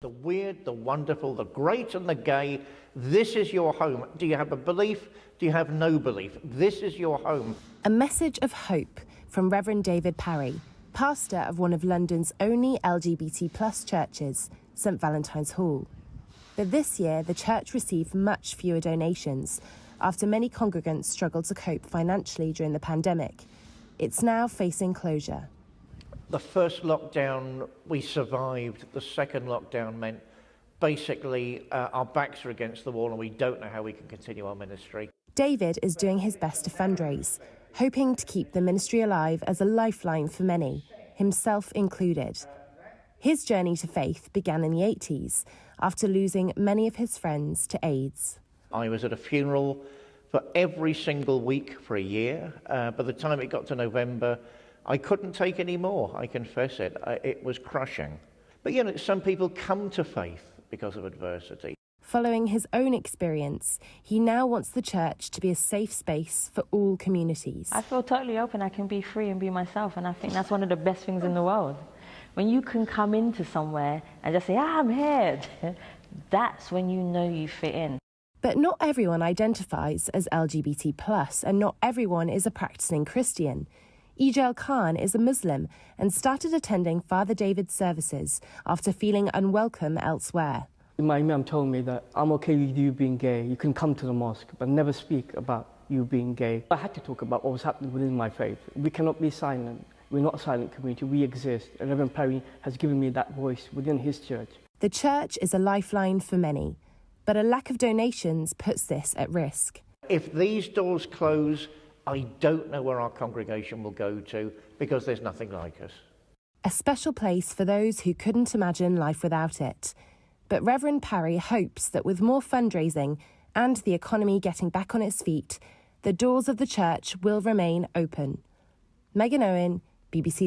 The weird, the wonderful, the great and the gay, this is your home. Do you have a belief? Do you have no belief? This is your home. A message of hope from Reverend David Parry, pastor of one of London's only LGBT+ churches, St Valentine's Hall. But this year, the church received much fewer donations after many congregants struggled to cope financially during the pandemic. It's now facing closure. The first lockdown, we survived. The second lockdown meant basically our backs are against the wall and we don't know how we can continue our ministry. David is doing his best to fundraise, hoping to keep the ministry alive as a lifeline for many, himself included. His journey to faith began in the 80s after losing many of his friends to AIDS. I was at a funeral for every single week for a year. By the time it got to November, I couldn't take any more, I confess it. It was crushing. But, you know, some people come to faith because of adversity. Following his own experience, he now wants the church to be a safe space for all communities. I feel totally open. I can be free and be myself, and I think that's one of the best things in the world. When you can come into somewhere and just say, I'm here, that's when you know you fit in. But not everyone identifies as LGBT+, and not everyone is a practicing Christian. Ejel Khan is a Muslim and started attending Father David's services after feeling unwelcome elsewhere. My imam told me that I'm okay with you being gay. You can come to the mosque, but never speak about you being gay. I had to talk about what was happening within my faith. We cannot be silent. We're not a silent community. We exist. And Reverend Parry has given me that voice within his church. The church is a lifeline for many, but a lack of donations puts this at risk. If these doors close, I don't know where our congregation will go to because there's nothing like us. A special place for those who couldn't imagine life without it. But Reverend Parry hopes that with more fundraising and the economy getting back on its feet, the doors of the church will remain open. Meghan Owen, BBC.